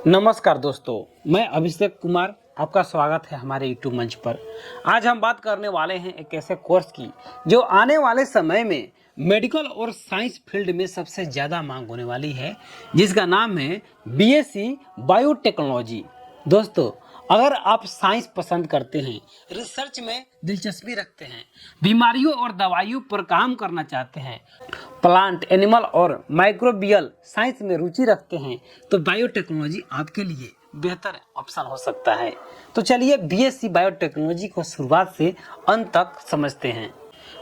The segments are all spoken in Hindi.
नमस्कार दोस्तों, मैं अभिषेक कुमार, आपका स्वागत है हमारे YouTube मंच पर। आज हम बात करने वाले हैं एक ऐसे कोर्स की जो आने वाले समय में मेडिकल और साइंस फील्ड में सबसे ज़्यादा मांग होने वाली है, जिसका नाम है बीएससी बायोटेक्नोलॉजी। दोस्तों, अगर आप साइंस पसंद करते हैं, रिसर्च में दिलचस्पी रखते हैं, बीमारियों और दवाइयों पर काम करना चाहते हैं, प्लांट, एनिमल और माइक्रोबियल साइंस में रुचि रखते हैं, तो बायोटेक्नोलॉजी आपके लिए बेहतर ऑप्शन हो सकता है। तो चलिए बीएससी बायोटेक्नोलॉजी को शुरुआत से अंत तक समझते हैं।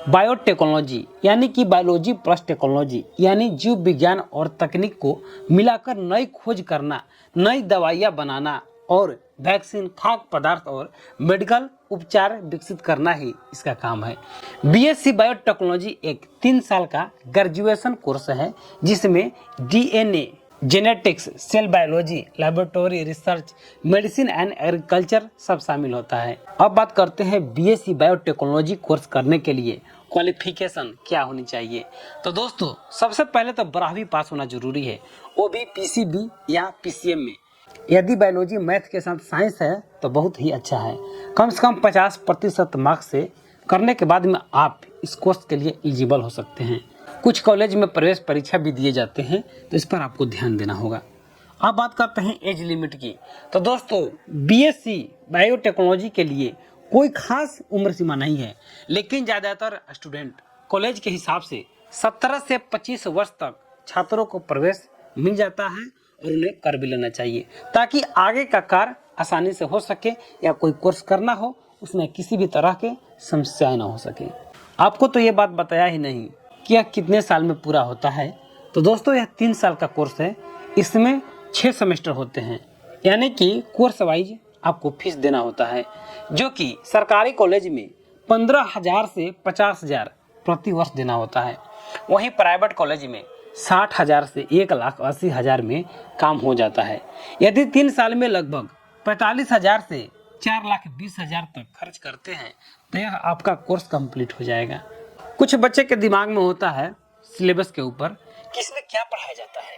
बायोटेक्नोलॉजी यानी कि बायोलॉजी प्लस टेक्नोलॉजी, यानी जीव विज्ञान और तकनीक को मिलाकर नई खोज करना, नई दवाइयाँ बनाना और वैक्सीन, खाद्य पदार्थ और मेडिकल उपचार विकसित करना ही इसका काम है। बीएससी बायोटेक्नोलॉजी एक 3 साल का ग्रेजुएशन कोर्स है, जिसमें DNA, genetics, cell biology, laboratory research, medicine and agriculture सब शामिल होता है। अब बात करते हैं बीएससी बायोटेक्नोलॉजी कोर्स करने के लिए क्वालिफिकेशन क्या होनी चाहिए। तो दोस्तों, सबसे पहले तो 12वीं पास होना जरूरी है, वो भी पीसीबी या पीसीएम में। यदि बायोलॉजी मैथ के साथ साइंस है तो बहुत ही अच्छा है। कम से कम 50% मार्क्स से करने के बाद में आप इस कोर्स के लिए एलिजिबल हो सकते हैं। कुछ कॉलेज में प्रवेश परीक्षा भी दिए जाते हैं, तो इस पर आपको ध्यान देना होगा। अब बात करते हैं एज लिमिट की। तो दोस्तों, बीएससी बायोटेक्नोलॉजी के लिए कोई खास उम्र सीमा नहीं है, लेकिन ज़्यादातर स्टूडेंट कॉलेज के हिसाब से 17 से 25 वर्ष तक छात्रों को प्रवेश मिल जाता है और उन्हें कर भी लेना चाहिए, ताकि आगे का कार्य आसानी से हो सके या कोई कोर्स करना हो उसमें किसी भी तरह के समस्याएं ना हो सके। आपको तो ये बात बताया ही नहीं कि यह कितने साल में पूरा होता है। तो दोस्तों, यह 3 साल का कोर्स है। इसमें 6 सेमेस्टर होते हैं, यानी कि कोर्स वाइज आपको फीस देना होता है, जो कि सरकारी कॉलेज में 15,000 से 50,000 प्रति वर्ष देना होता है। वहीं प्राइवेट कॉलेज में 60,000 से 1,80,000 में काम हो जाता है। यदि 3 साल में लगभग 45,000 से 4,20,000 तक खर्च करते हैं, तो यह आपका कोर्स कंप्लीट हो जाएगा। कुछ बच्चे के दिमाग में होता है सिलेबस के ऊपर कि इसमें क्या पढ़ाया जाता है,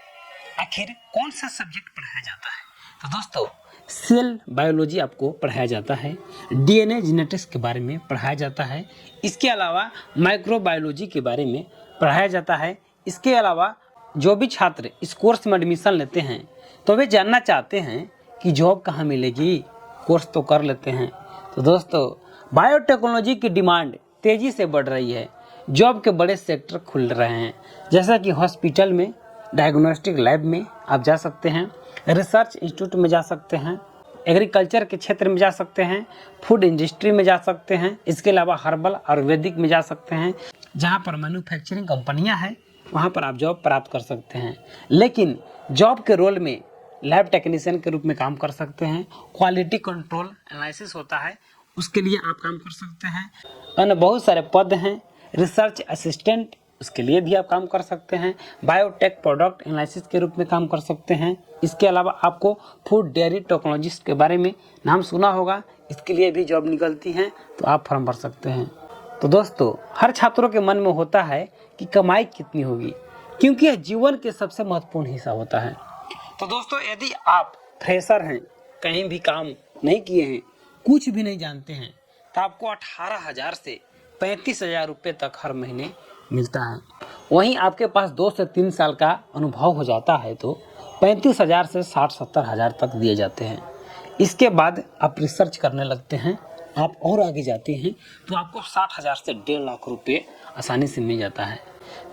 आखिर कौन सा सब्जेक्ट पढ़ाया जाता है। तो दोस्तों, सेल बायोलॉजी आपको पढ़ाया जाता है, डीएनए जेनेटिक्स के बारे में पढ़ाया जाता है, इसके अलावा माइक्रोबायोलॉजी के बारे में पढ़ाया जाता है। इसके अलावा जो भी छात्र इस कोर्स में एडमिशन लेते हैं, तो वे जानना चाहते हैं कि जॉब कहाँ मिलेगी, कोर्स तो कर लेते हैं। तो दोस्तों, बायोटेक्नोलॉजी की डिमांड तेज़ी से बढ़ रही है। जॉब के बड़े सेक्टर खुल रहे हैं, जैसा कि हॉस्पिटल में, डायग्नोस्टिक लैब में आप जा सकते हैं, रिसर्च इंस्टीट्यूट में जा सकते हैं, एग्रीकल्चर के क्षेत्र में जा सकते हैं, फूड इंडस्ट्री में जा सकते हैं, इसके अलावा हर्बल आयुर्वेदिक में जा सकते हैं। जहाँ पर मैन्युफैक्चरिंग कंपनियाँ हैं, वहाँ पर आप जॉब प्राप्त कर सकते हैं। लेकिन जॉब के रोल में लैब टेक्नीशियन के रूप में काम कर सकते हैं, क्वालिटी कंट्रोल एनालिसिस होता है, उसके लिए आप काम कर सकते हैं। अन्य बहुत सारे पद हैं, रिसर्च असिस्टेंट, उसके लिए भी आप काम कर सकते हैं। बायोटेक प्रोडक्ट एनालिसिस के रूप में काम कर सकते हैं। इसके अलावा आपको फूड डेयरी टेक्नोलॉजिस्ट के बारे में नाम सुना होगा, इसके लिए भी जॉब निकलती हैं, तो आप फॉर्म भर सकते हैं। तो दोस्तों, हर छात्रों के मन में होता है कि कमाई कितनी होगी, क्योंकि यह जीवन के सबसे महत्वपूर्ण हिस्सा होता है। तो दोस्तों, यदि आप फ्रेशर हैं, कहीं भी काम नहीं किए हैं, कुछ भी नहीं जानते हैं, तो आपको 18,000 से 35,000 रुपये तक हर महीने मिलता है। वहीं आपके पास 2 से 3 साल का अनुभव हो जाता है तो 35,000 से 60-70,000 तक दिए जाते हैं। इसके बाद आप रिसर्च करने लगते हैं, आप और आगे जाते हैं, तो आपको 60,000 से 1.5 लाख रुपये आसानी से मिल जाता है।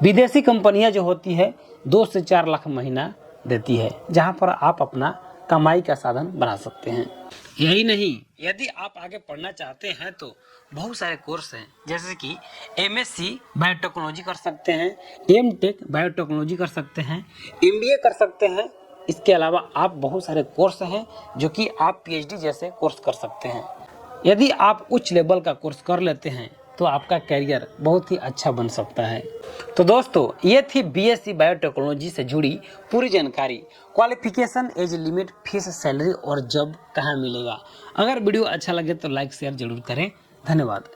विदेशी कंपनियां जो होती है 2 से 4 लाख महीना देती है, जहां पर आप अपना कमाई का साधन बना सकते हैं। यही नहीं, यदि आप आगे पढ़ना चाहते हैं तो बहुत सारे कोर्स हैं, जैसे कि एमएससी बायोटेक्नोलॉजी कर सकते हैं, एमटेक बायोटेक्नोलॉजी कर सकते हैं, एमबीए कर सकते हैं। इसके अलावा आप बहुत सारे कोर्स हैं जो कि आप पीएचडी जैसे कोर्स कर सकते हैं। यदि आप उच्च लेवल का कोर्स कर लेते हैं तो आपका करियर बहुत ही अच्छा बन सकता है। तो दोस्तों, ये थी बीएससी बायोटेक्नोलॉजी से जुड़ी पूरी जानकारी। Qualification, age limit, fees, salary और जॉब कहाँ मिलेगा। अगर वीडियो अच्छा लगे तो लाइक शेयर जरूर करें। धन्यवाद।